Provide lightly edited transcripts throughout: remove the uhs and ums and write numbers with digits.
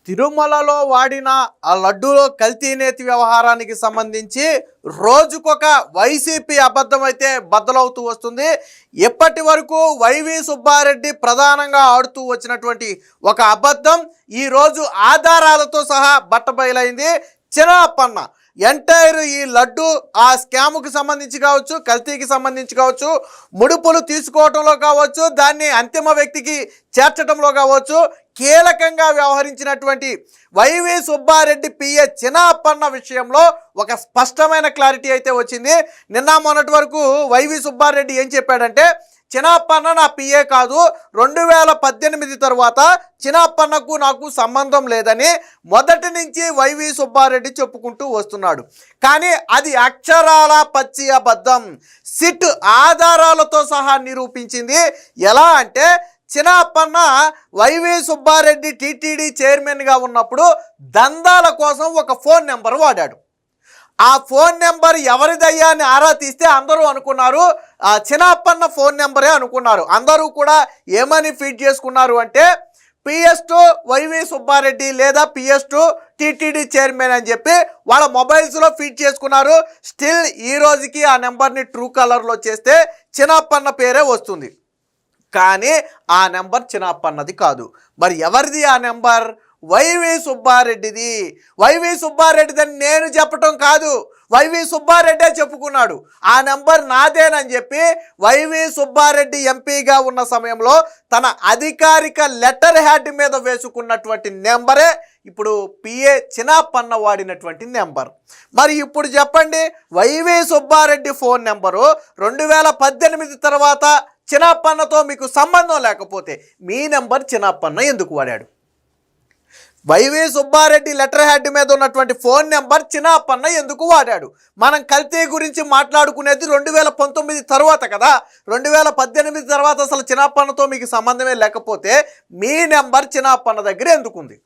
తిరుమలలో వాడిన ఆ లడ్డూలో కల్తీ నేతి వ్యవహారానికి సంబంధించి రోజుకొక వైసీపీ అబద్ధం అయితే బద్దలవుతూ వస్తుంది. ఇప్పటి వరకు వైవి సుబ్బారెడ్డి ప్రధానంగా ఆడుతూ వచ్చినటువంటి ఒక అబద్ధం ఈరోజు ఆధారాలతో సహా బట్టబయలైంది. చిన్నప్పన్న ఎంటైర్ ఈ లడ్డు ఆ స్కాముకి సంబంధించి కావచ్చు, కల్తీకి సంబంధించి కావచ్చు, ముడుపులు తీసుకోవటంలో కావచ్చు, దాన్ని అంతిమ వ్యక్తికి చేర్చడంలో కావచ్చు, కీలకంగా వ్యవహరించినటువంటి వైవి సుబ్బారెడ్డి పిఏ చిన్నప్పన్న విషయంలో ఒక స్పష్టమైన క్లారిటీ అయితే వచ్చింది. నిన్న మొన్నటి వరకు వైవి సుబ్బారెడ్డి ఏం చెప్పాడంటే, చిన్నప్పన్న నా పిఏ కాదు, 2018 తర్వాత చిన్నప్పన్నకు నాకు సంబంధం లేదని మొదటి నుంచి వైవి సుబ్బారెడ్డి చెప్పుకుంటూ వస్తున్నాడు. కానీ అది అక్షరాల పచ్చి అబద్ధం. సిట్ ఆధారాలతో సహా నిరూపించింది. ఎలా అంటే, చిన్నప్పన్న వైవి సుబ్బారెడ్డి టీటీడీ చైర్మన్గా ఉన్నప్పుడు దందాల కోసం ఒక ఫోన్ నెంబర్ వాడాడు. ఆ ఫోన్ నెంబర్ ఎవరిదయ్యా అని ఆరా తీస్తే అందరూ అనుకున్నారు చిన్నప్పన్న ఫోన్ నెంబరే అనుకున్నారు. అందరూ కూడా ఏమని ఫీడ్ చేసుకున్నారు అంటే, PS2 వైవి సుబ్బారెడ్డి లేదా PS2 టీటీడీ చైర్మన్ అని చెప్పి వాళ్ళ మొబైల్స్లో ఫీడ్ చేసుకున్నారు. స్టిల్ ఈ రోజుకి ఆ నెంబర్ని ట్రూ కలర్లో చేస్తే చిన్నప్పన్న పేరే వస్తుంది. కానీ ఆ నెంబర్ చిన్నప్పన్నది కాదు. మరి ఎవరిది ఆ నెంబర్? వైవి సుబ్బారెడ్డిది. వైవి సుబ్బారెడ్డిదని నేను చెప్పటం కాదు, వైవి సుబ్బారెడ్డే చెప్పుకున్నాడు. ఆ నెంబర్ నాదేనని చెప్పి వైవి సుబ్బారెడ్డి ఎంపీగా ఉన్న సమయంలో తన అధికారిక లెటర్ హ్యాడ్ మీద వేసుకున్నటువంటి నెంబరే ఇప్పుడు పిఏ చిన్నప్పన్న వాడినటువంటి నెంబర్. మరి ఇప్పుడు చెప్పండి, వైవి సుబ్బారెడ్డి ఫోన్ నెంబరు 2018 తర్వాత చిన్నప్పన్నతో మీకు సంబంధం లేకపోతే మీ నెంబర్ చిన్నప్పన్న ఎందుకు వాడాడు? వైవి సుబ్బారెడ్డి లెటర్ హ్యాడ్ మీద ఉన్నటువంటి ఫోన్ నెంబర్ చిన్నప్పన్న ఎందుకు వాడాడు? మనం కల్తీ గురించి మాట్లాడుకునేది 2019 తర్వాత కదా. 2018 తర్వాత అసలు చిన్నప్పన్నతో మీకు సంబంధమే లేకపోతే మీ నెంబర్ చిన్నప్పన్న దగ్గర ఎందుకుంది?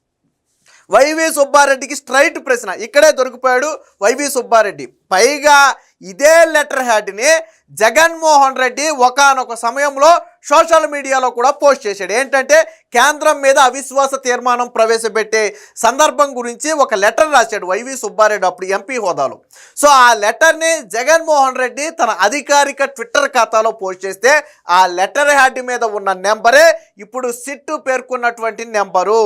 వైవి సుబ్బారెడ్డికి స్ట్రైట్ ప్రశ్న. ఇక్కడే దొరికిపోయాడు వైవి సుబ్బారెడ్డి. పైగా ఇదే లెటర్ హ్యాడ్ని జగన్మోహన్ రెడ్డి ఒకానొక సమయంలో సోషల్ మీడియాలో కూడా పోస్ట్ చేశాడు. ఏంటంటే, కేంద్రం మీద అవిశ్వాస తీర్మానం ప్రవేశపెట్టే సందర్భం గురించి ఒక లెటర్ రాశాడు వైవి సుబ్బారెడ్డి అప్పుడు ఎంపీ హోదాలో. సో ఆ లెటర్ని జగన్మోహన్ రెడ్డి తన అధికారిక ట్విట్టర్ ఖాతాలో పోస్ట్ చేస్తే ఆ లెటర్ హ్యాడ్ మీద ఉన్న నెంబరే ఇప్పుడు సిట్టు పేర్కొన్నటువంటి నెంబరు.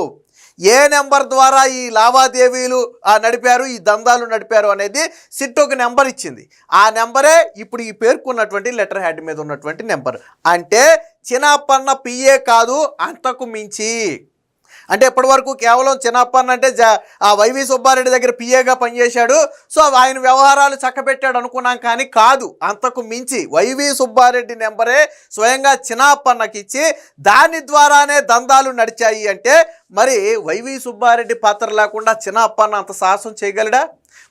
ఏ నెంబర్ ద్వారా ఈ లావాదేవీలు నడిపారు, ఈ దందాలు నడిపారు అనేది సిట్ ఒక నెంబర్ ఇచ్చింది. ఆ నెంబరే ఇప్పుడు ఈ పేర్కొన్నటువంటి లెటర్ హ్యాడ్ మీద ఉన్నటువంటి నెంబర్. అంటే చిన్నప్పన్న పిఏ కాదు, అంతకు మించి. అంటే ఇప్పటి వరకు కేవలం చిన్నప్పన్న అంటే ఆ వైవి సుబ్బారెడ్డి దగ్గర పిఏగా పనిచేశాడు, సో ఆయన వ్యవహారాలు చక్కబెట్టాడు అనుకున్నాం. కానీ కాదు, అంతకు మించి వైవి సుబ్బారెడ్డి నెంబరే స్వయంగా చిన్నప్పన్నకి ఇచ్చి దాని ద్వారానే దందాలు నడిచాయి. అంటే మరి వైవి సుబ్బారెడ్డి పాత్ర లేకుండా చిన్నప్పన్న అంత సాహసం చేయగలడా?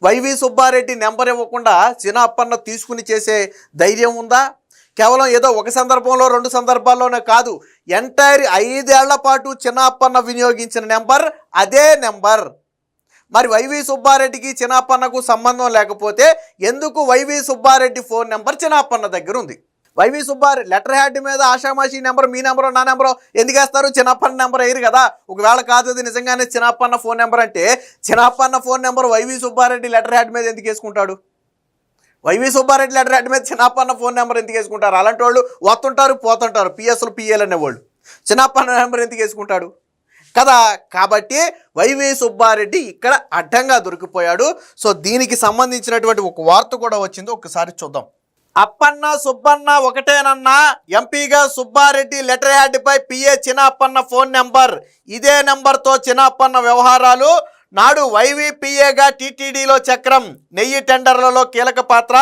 వైవి సుబ్బారెడ్డి నెంబర్ ఇవ్వకుండా చిన్నప్పన్న తీసుకుని చేసే ధైర్యం ఉందా? కేవలం ఏదో ఒక సందర్భంలో 2 సందర్భాల్లోనే కాదు, ఎంటైర్ 5 ఏళ్ల పాటు చిన్నప్పన్న వినియోగించిన నెంబర్ అదే నెంబర్. మరి వైవి సుబ్బారెడ్డికి చిన్నప్పన్నకు సంబంధం లేకపోతే ఎందుకు వైవి సుబ్బారెడ్డి ఫోన్ నెంబర్ చిన్నప్పన్న దగ్గర ఉంది? వైవి సుబ్బారెడ్డి లెటర్ హ్యాడ్ మీద ఆషామాషి నెంబర్ మీ నెంబరో నా నెంబరో ఎందుకు వేస్తారు? చిన్నప్పన్న నెంబర్ వేయరు కదా. ఒకవేళ కాదు అది నిజంగానే చిన్నప్పన్న ఫోన్ నెంబర్ అంటే Chinnappanna phone number YV Subbareddy letter head మీద ఎందుకు వేసుకుంటాడు? వైవి సుబ్బారెడ్డి లెటర్ హ్యాడ్ మీద చిన్నప్పన్న ఫోన్ నెంబర్ ఎందుకు వేసుకుంటారు? అలాంటి వాళ్ళు వస్తుంటారు పోతుంటారు, పిఎస్లు పిఏలు అనేవాళ్ళు. చిన్నప్పన్న నెంబర్ ఎందుకు వేసుకుంటాడు కదా? కాబట్టి వైవి సుబ్బారెడ్డి ఇక్కడ అడ్డంగా దొరికిపోయాడు. సో దీనికి సంబంధించినటువంటి ఒక వార్త కూడా వచ్చింది, ఒకసారి చూద్దాం. అప్పన్న సుబ్బన్న ఒకటేనన్నా, ఎంపీగా సుబ్బారెడ్డి లెటర్ హ్యాడ్ పై పిఏ చిన్నప్పన్న ఫోన్ నెంబర్. ఇదే నెంబర్తో చిన్నప్పన్న వ్యవహారాలు. నాడు వైవీపీఏగా టీటీడీలో చక్రం, నెయ్యి టెండర్లలో కీలక పాత్ర,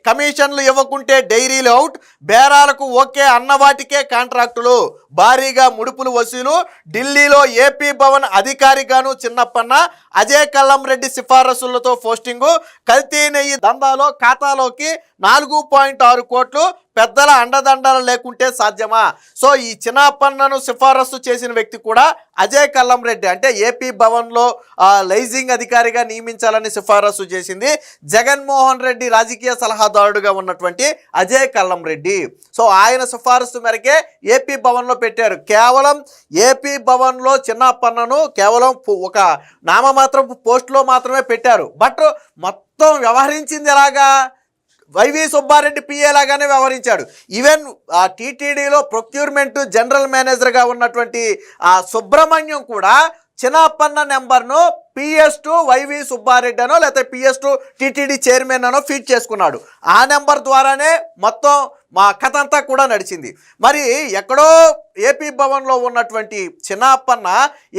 కమిషన్లు ఇవ్వకుంటే డైరీలు అవుట్, బేరాలకు ఓకే అన్నవాటికే కాంట్రాక్టులు, భారీగా ముడుపులు వసూలు, ఢిల్లీలో ఏపీ భవన్ అధికారిగాను చిన్నప్పన్న, అజయ్ కల్లం రెడ్డి సిఫారసులతో పోస్టింగు, కల్తీ నెయ్యి దందాలో ఖాతాలోకి 4.6 కోట్లు, పెద్దల అండదండలు లేకుంటే సాధ్యమా? సో ఈ చిన్నప్పన్నను సిఫారసు చేసిన వ్యక్తి కూడా అజయ్ కల్లం రెడ్డి, అంటే ఏపీ భవన్లో లైజింగ్ అధికారిగా నియమించాలని సిఫారసు చేసింది జగన్మోహన్ రెడ్డి రాజకీయ సలహాదారుడుగా ఉన్నటువంటి అజయ్ కల్లం రెడ్డి. సో ఆయన సిఫారసు మేరకే ఏపీ భవన్లో పెట్టారు. కేవలం ఏపీ భవన్లో చిన్నప్పన్నను కేవలం ఒక నామమాత్రం పోస్టులో మాత్రమే పెట్టారు. బట్ మొత్తం వ్యవహరించింది ఎలాగా? వైవి సుబ్బారెడ్డి పిఏ లాగానే వ్యవహరించాడు. ఈవెన్ టీటీడీలో ప్రొక్యూర్మెంట్ జనరల్ మేనేజర్గా ఉన్నటువంటి సుబ్రహ్మణ్యం కూడా చిన్నప్పన్న నెంబర్ను PS2 వైవి సుబ్బారెడ్డి అనో లేకపోతే PS2 టీటీడీ చైర్మన్ అనో ఫీడ్ చేసుకున్నాడు. ఆ నెంబర్ ద్వారానే మొత్తం మా కథ అంతా కూడా నడిచింది. మరి ఎక్కడో ఏపీ భవన్లో ఉన్నటువంటి చిన్నప్పన్న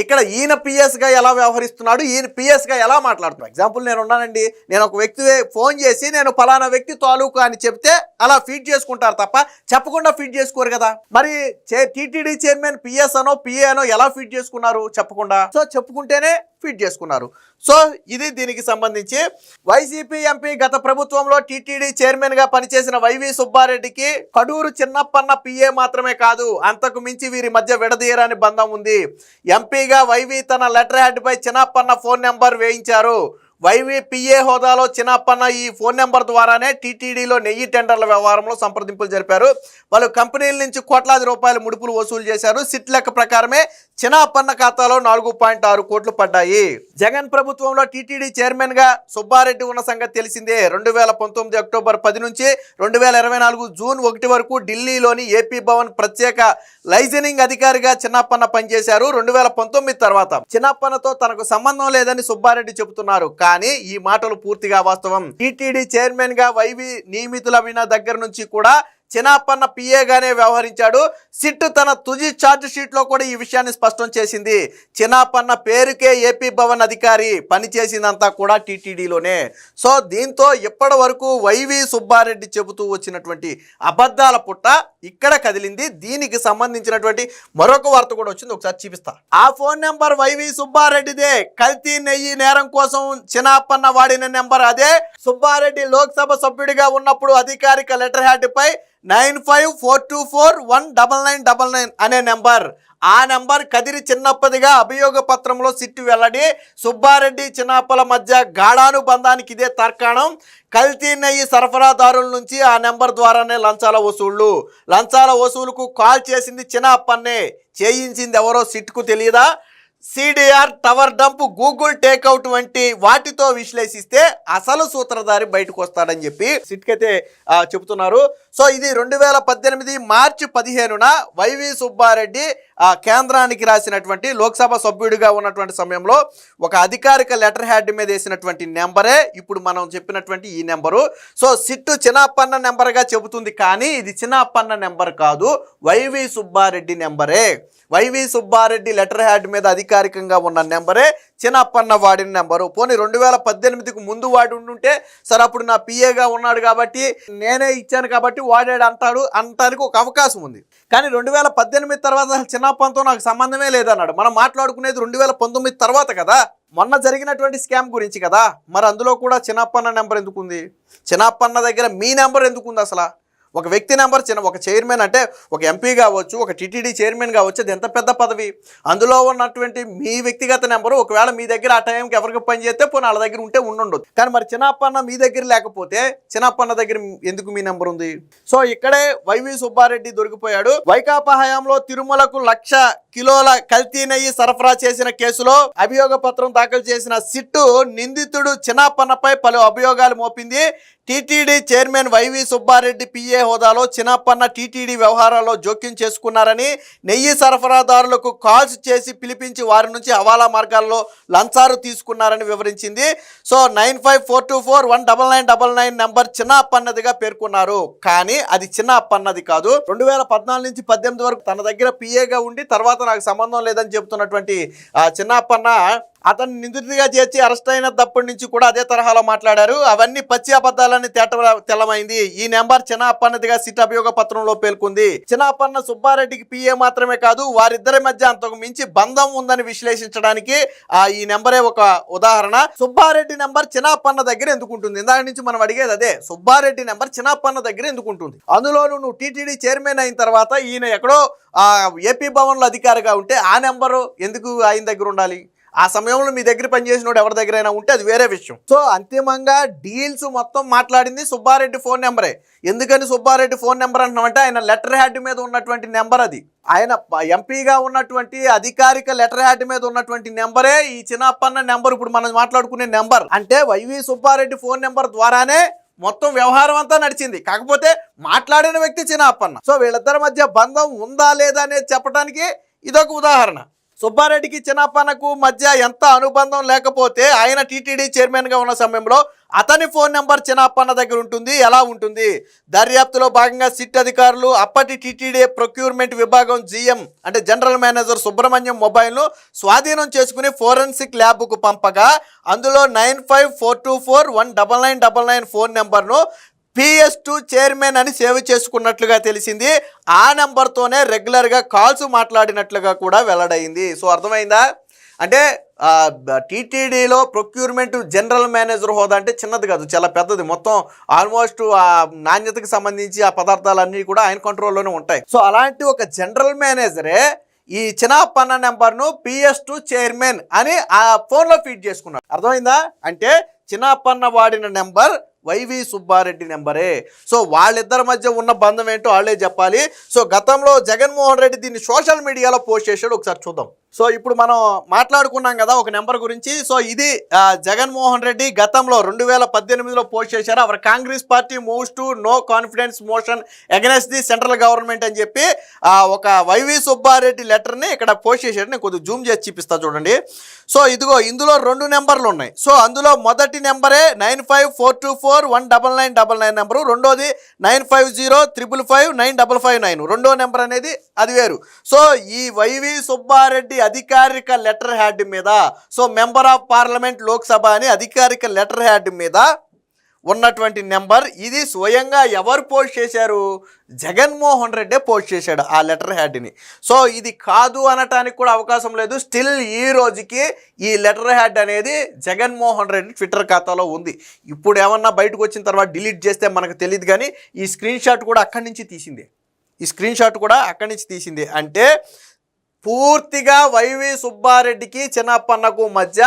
ఇక్కడ ఈయన పిఎస్గా ఎలా వ్యవహరిస్తున్నాడు, ఈయన పిఎస్గా ఎలా మాట్లాడుతున్నాడు? ఎగ్జాంపుల్ నేను ఉన్నానండి, నేను ఒక వ్యక్తి ఫోన్ చేసి నేను ఫలానా వ్యక్తి తాలూకా అని చెప్తే అలా ఫీడ్ చేసుకుంటారు తప్ప చెప్పకుండా ఫీడ్ చేసుకోరు కదా. మరి టీటీడీ చైర్మన్ పిఎస్ అనో పిఏ అనో ఎలా ఫీడ్ చేసుకున్నారు? చెప్పకుండా. సో చెప్పుకుంటేనే ఫీడ్ చేసుకున్నారు. సో ఇది దీనికి సంబంధించి వైసీపీ ఎంపీ గత ప్రభుత్వంలో టీటీడీ చైర్మన్ గా పనిచేసిన వైవి సుబ్బారెడ్డికి కడూరు చిన్నప్పన్న పిఏ మాత్రమే కాదు, అంతకు మించి వీరి మధ్య విడదీయరాని బంధం ఉంది. ఎంపీగా వైవి తన లెటర్ హెడ్ పై చిన్నప్పన్న ఫోన్ నెంబర్ వేయించారు. వైవి పిఏ హోదాలో చిన్నప్పన్న ఈ ఫోన్ నెంబర్ ద్వారానే టీటీడీలో నెయ్యి టెండర్ల వ్యవహారంలో సంప్రదింపులు జరిపారు. పలు కంపెనీల నుంచి కోట్లాది రూపాయల ముడుపులు వసూలు చేశారు. సిట్ లెక్క ప్రకారమే చిన్నప్పన్న ఖాతాలో 4.6 కోట్లు పడ్డాయి. జగన్ ప్రభుత్వంలో టీటీడీ చైర్మన్ గా సుబ్బారెడ్డి ఉన్న సంగతి తెలిసిందే. 2019 అక్టోబర్ 10 నుంచి 2024 జూన్ 1 వరకు ఢిల్లీలోని ఏపీ భవన్ ప్రత్యేక లైజనింగ్ అధికారిగా చిన్నప్పన్న పనిచేశారు. 2019 తర్వాత చిన్నప్పన్నతో తనకు సంబంధం లేదని సుబ్బారెడ్డి చెబుతున్నారు. కానీ ఈ మాటలు పూర్తిగా వాస్తవం. టీటీడీ చైర్మన్ గా వైవి నియమితులైన దగ్గర నుంచి కూడా చిన్నప్పన్న పిఏగానే వ్యవహరించాడు. సిట్ తన తుది ఛార్జ్ షీట్లో కూడా ఈ విషయాన్ని స్పష్టం చేసింది. చిన్నప్పన్న పేరుకే ఏపీ భవన్ అధికారి, పనిచేసిందంతా కూడా టీటీడీలోనే. సో దీంతో ఇప్పటి వరకు వైవి సుబ్బారెడ్డి చెబుతూ వచ్చినటువంటి అబద్ధాల పుట్ట ఇక్కడ కదిలింది. దీనికి సంబంధించినటువంటి మరొక వార్త కూడా వచ్చింది, ఒకసారి చూపిస్తా. ఆ ఫోన్ నెంబర్ వైవి సుబ్బారెడ్డిదే. కల్తీ నెయ్యి నేరం కోసం చిన్నప్పన్న వాడిన నెంబర్ అదే. సుబ్బారెడ్డి లోక్సభ సభ్యుడిగా ఉన్నప్పుడు అధికారిక లెటర్ హెడ్ పై 9542419999 అనే నెంబర్. ఆ నెంబర్ కదిరి చిన్నప్పదిగా అభియోగ పత్రంలో సిట్టు వెల్లడి. సుబ్బారెడ్డి చిన్నప్పల మధ్య గాఢానుబంధానికి ఇదే తర్కాణం. కల్తీ నెయ్యి సరఫరాదారుల నుంచి ఆ నెంబర్ ద్వారానే లంచాల వసూలుకు కాల్ చేసింది చిన్నప్పన్నే. చేయించింది ఎవరో సిట్కు తెలియదా? CDR, tower dump, Google Takeout వంటి వాటితో విశ్లేషిస్తే అసలు సూత్రధారి బయటకు వస్తాడని చెప్పి సిట్కైతే చెబుతున్నారు. సో ఇది 2018 మార్చి 15న వైవి సుబ్బారెడ్డి కేంద్రానికి రాసినటువంటి లోక్సభ సభ్యుడిగా ఉన్నటువంటి సమయంలో ఒక అధికారిక లెటర్ హెడ్ మీద వేసినటువంటి నెంబరే ఇప్పుడు మనం చెప్పినటువంటి ఈ నెంబరు. సో సిట్టు చిన్నప్పన్న నెంబర్గా చెబుతుంది, కానీ ఇది చిన్నప్పన్న నెంబర్ కాదు, వైవి సుబ్బారెడ్డి నెంబరే. వైవి సుబ్బారెడ్డి లెటర్ హెడ్ మీద అధికారికంగా ఉన్న నెంబరే చిన్నప్పన్న వాడిన నెంబరు. పోనీ 2018కు ముందు వాడి ఉండుంటే సరే అప్పుడు నా పిఏగా ఉన్నాడు కాబట్టి నేనే ఇచ్చాను కాబట్టి వాడాడు అంటానికి ఒక అవకాశం ఉంది. కానీ 2018 తర్వాత చిన్నప్పన్నతో నాకు సంబంధమే లేదన్నాడు. మనం మాట్లాడుకునేది 2019 తర్వాత కదా, మొన్న జరిగినటువంటి స్కామ్ గురించి కదా. మరి అందులో కూడా చిన్నప్పన్న నెంబర్ ఎందుకు ఉంది? చిన్నప్పన్న దగ్గర మీ నెంబర్ ఎందుకు ఉంది? అసలు ఒక వ్యక్తి నెంబర్ ఒక చైర్మన్ అంటే ఒక ఎంపీ కావచ్చు, ఒక టీటీడీ చైర్మన్ కావచ్చు, అది ఎంత పెద్ద పదవి. అందులో ఉన్నటువంటి మీ వ్యక్తిగత నెంబరు ఒకవేళ మీ దగ్గర ఆ టైంకి ఎవరికి పని చేస్తే పోనీ వాళ్ళ దగ్గర ఉంటే ఉండొద్దు. కానీ మరి చిన్నప్పన్న మీ దగ్గర లేకపోతే చిన్నప్పన్న దగ్గర ఎందుకు మీ నెంబర్ ఉంది? సో ఇక్కడే వైవి సుబ్బారెడ్డి దొరికిపోయాడు. వైకాపా హయాంలో తిరుమలకు 1,00,000 కిలోల కల్తీ నెయ్యి సరఫరా చేసిన కేసులో అభియోగ పత్రం దాఖలు చేసిన సిట్టు నిందితుడు చిన్నప్పన్నపై పలు అభియోగాలు మోపింది. TTD chairman YV Subbareddy PA హోదాలో చిన్నప్పన్న టీటీడీ వ్యవహారాల్లో జోక్యం చేసుకున్నారని, నెయ్యి సరఫరాదారులకు కాల్స్ చేసి పిలిపించి వారి నుంచి హవాలా మార్గాల్లో లంచాలు తీసుకున్నారని వివరించింది. సో 9542419999 నెంబర్ చిన్నప్పన్నదిగా పేర్కొన్నారు. కానీ అది చిన్నప్పన్నది కాదు. 2014 నుంచి 18 వరకు తన దగ్గర పిఏగా ఉండి తర్వాత నాకు సంబంధం లేదని చెబుతున్నటువంటి చిన్నప్పన్న అతన్ని నిందితుడిగా చేర్చి అరెస్ట్ అయినప్పటి నుంచి కూడా అదే తరహాలో మాట్లాడారు. అవన్నీ పచ్చి అబద్ధాలని తెల్లమైంది. ఈ నెంబర్ చిన్నప్పన్నదిగా సిట్ అభియోగ పత్రంలో పేర్కొంది. చిన్నప్పన్న సుబ్బారెడ్డికి పిఏ మాత్రమే కాదు, వారిద్దరి మధ్య అంతకు మించి బంధం ఉందని విశ్లేషించడానికి ఈ నెంబరే ఒక ఉదాహరణ. సుబ్బారెడ్డి నెంబర్ చిన్నప్పన్న దగ్గర ఎందుకుంటుంది? ఇందాక నుంచి మనం అడిగేది అదే. సుబ్బారెడ్డి నెంబర్ చిన్నప్పన్న దగ్గర ఎందుకుంటుంది? అందులోనూ నువ్వు టీటీడీ చైర్మన్ అయిన తర్వాత ఈయన ఎక్కడో ఏపీ భవన్లో అధికారిగా ఉంటే ఆ నెంబరు ఎందుకు ఆయన దగ్గర ఉండాలి? ఆ సమయంలో మీ దగ్గర పనిచేసినోడు ఎవరి దగ్గరైనా ఉంటే అది వేరే విషయం. సో అంతిమంగా డీల్స్ మొత్తం మాట్లాడింది సుబ్బారెడ్డి ఫోన్ నెంబరే. ఎందుకని సుబ్బారెడ్డి ఫోన్ నెంబర్ అంటున్నామంటే ఆయన లెటర్ హ్యాడ్ మీద ఉన్నటువంటి నెంబర్ అది. ఆయన ఎంపీగా ఉన్నటువంటి అధికారిక లెటర్ హ్యాడ్ మీద ఉన్నటువంటి నెంబరే ఈ చిన్నప్పన్న నెంబర్, ఇప్పుడు మనం మాట్లాడుకునే నెంబర్. అంటే వైవి సుబ్బారెడ్డి ఫోన్ నెంబర్ ద్వారానే మొత్తం వ్యవహారం అంతా నడిచింది. కాకపోతే మాట్లాడిన వ్యక్తి చిన్నప్పన్న. సో వీళ్ళిద్దరి మధ్య బంధం ఉందా లేదా అనేది చెప్పడానికి ఇదొక ఉదాహరణ. సుబ్బారెడ్డికి చిన్నప్పన్నకు మధ్య ఎంత అనుబంధం లేకపోతే ఆయన టీటీడీ చైర్మన్గా ఉన్న సమయంలో అతని ఫోన్ నెంబర్ చిన్నప్పన్న దగ్గర ఉంటుంది. ఎలా ఉంటుంది? దర్యాప్తులో భాగంగా సిట్ అధికారులు అప్పటి టీటీడీ ప్రొక్యూర్మెంట్ విభాగం జీఎం అంటే జనరల్ మేనేజర్ సుబ్రహ్మణ్యం మొబైల్ను స్వాధీనం చేసుకుని ఫోరెన్సిక్ ల్యాబ్కు పంపగా అందులో 9542419999 ఫోన్ నెంబర్ను PS2 చైర్మన్ అని సేవ్ చేసుకున్నట్లుగా తెలిసింది. ఆ నెంబర్తోనే రెగ్యులర్గా కాల్స్ మాట్లాడినట్లుగా కూడా వెల్లడైంది. సో అర్థమైందా? అంటే టీటీడీలో ప్రొక్యూర్మెంట్ జనరల్ మేనేజర్ హోదా అంటే చిన్నది కాదు, చాలా పెద్దది. మొత్తం ఆల్మోస్ట్ ఆ నాణ్యతకు సంబంధించి ఆ పదార్థాలన్నీ కూడా ఆయన కంట్రోల్లోనే ఉంటాయి. సో అలాంటి ఒక జనరల్ మేనేజరే ఈ చిన్నప్పన్న నెంబర్ను PS2 చైర్మన్ అని ఆ ఫోన్లో ఫీడ్ చేసుకున్నాడు. అర్థమైందా? అంటే చిన్నప్పన్న వాడిన నెంబర్ వైవి సుబ్బారెడ్డి నెంబరే. సో వాళ్ళిద్దరి మధ్య ఉన్న బంధం ఏంటో వాళ్ళే చెప్పాలి. సో గతంలో జగన్మోహన్ రెడ్డి దీన్ని సోషల్ మీడియాలో పోస్ట్ చేశాడు, ఒకసారి చూద్దాం. సో ఇప్పుడు మనం మాట్లాడుకున్నాం కదా ఒక నెంబర్ గురించి. సో ఇది జగన్మోహన్ రెడ్డి గతంలో 2018లో పోస్ట్ చేశారు. Our Congress party moves to no confidence motion against the central government అని చెప్పి ఒక వైవి సుబ్బారెడ్డి లెటర్ని ఇక్కడ పోస్ట్ చేశాడు. నేను కొద్దిగా జూమ్ చేసి చూపిస్తా చూడండి. సో ఇదిగో ఇందులో 2 నెంబర్లు ఉన్నాయి. సో అందులో మొదటి నెంబరే 9542419999 నెంబరు, రెండోది 9505559559. రెండో నెంబర్ అనేది అది వేరు. సో ఈ వైవి సుబ్బారెడ్డి అధికారిక లెటర్ హ్యాడ్ మీద, so member of parliament Lok Sabha అని అధికారిక లెటర్ హ్యాడ్ మీద ఉన్నటువంటి నెంబర్ ఇది. స్వయంగా ఎవరు పోస్ట్ చేశారు? జగన్మోహన్ రెడ్డే పోస్ట్ చేశాడు ఆ లెటర్ హ్యాడ్ని. సో ఇది కాదు అనటానికి కూడా అవకాశం లేదు. స్టిల్ ఈ రోజుకి ఈ లెటర్ హ్యాడ్ అనేది జగన్మోహన్ రెడ్డి ట్విట్టర్ ఖాతాలో ఉంది. ఇప్పుడు ఏమన్నా బయటకు వచ్చిన తర్వాత డిలీట్ చేస్తే మనకు తెలియదు, కానీ ఈ స్క్రీన్ షాట్ కూడా అక్కడి నుంచి తీసింది. అంటే పూర్తిగా వైవి సుబ్బారెడ్డికి చిన్నప్పన్నకు మధ్య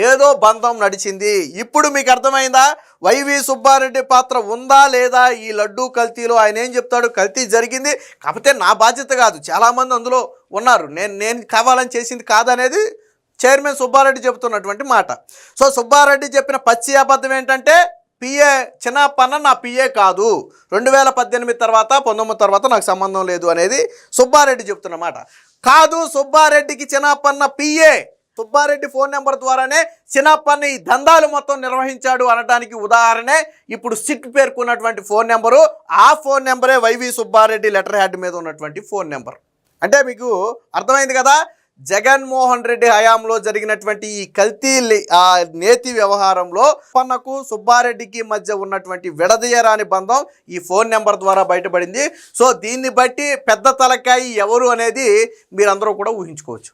ఏదో బంధం నడిచింది. ఇప్పుడు మీకు అర్థమైందా వైవి సుబ్బారెడ్డి పాత్ర ఉందా లేదా ఈ లడ్డూ కల్తీలో? ఆయన ఏం చెప్తాడు? కల్తీ జరిగింది, కాకపోతే నా బాధ్యత కాదు, చాలామంది అందులో ఉన్నారు, నేను కావాలని చేసింది కాదనేది చైర్మన్ సుబ్బారెడ్డి చెబుతున్నటువంటి మాట. సో సుబ్బారెడ్డి చెప్పిన పచ్చి అబద్ధం ఏంటంటే పిఏ చిన్నప్పన్న నా పిఏ కాదు, 2018 తర్వాత 19 తర్వాత నాకు సంబంధం లేదు అనేది సుబ్బారెడ్డి చెప్తున్నమాట. కాదు, సుబ్బారెడ్డికి Chinnappanna PA. Subbareddy phone number ద్వారానే చిన్నప్పన్న ఈ దందాలు మొత్తం నిర్వహించాడు అనడానికి ఉదాహరణే ఇప్పుడు సిట్ పేర్కొన్నటువంటి ఫోన్ నెంబరు. ఆ ఫోన్ నెంబరే వైవి సుబ్బారెడ్డి లెటర్ హ్యాడ్ మీద ఉన్నటువంటి ఫోన్ నెంబర్. అంటే మీకు అర్థమైంది కదా, జగన్మోహన్ రెడ్డి హయాంలో జరిగినటువంటి ఈ కల్తీ నేతి వ్యవహారంలో పన్నకు సుబ్బారెడ్డికి మధ్య ఉన్నటువంటి విడదీయరాని బంధం ఈ ఫోన్ నెంబర్ ద్వారా బయటపడింది. సో దీన్ని బట్టి పెద్ద తలకాయి ఎవరు అనేది మీరందరూ కూడా ఊహించుకోవచ్చు.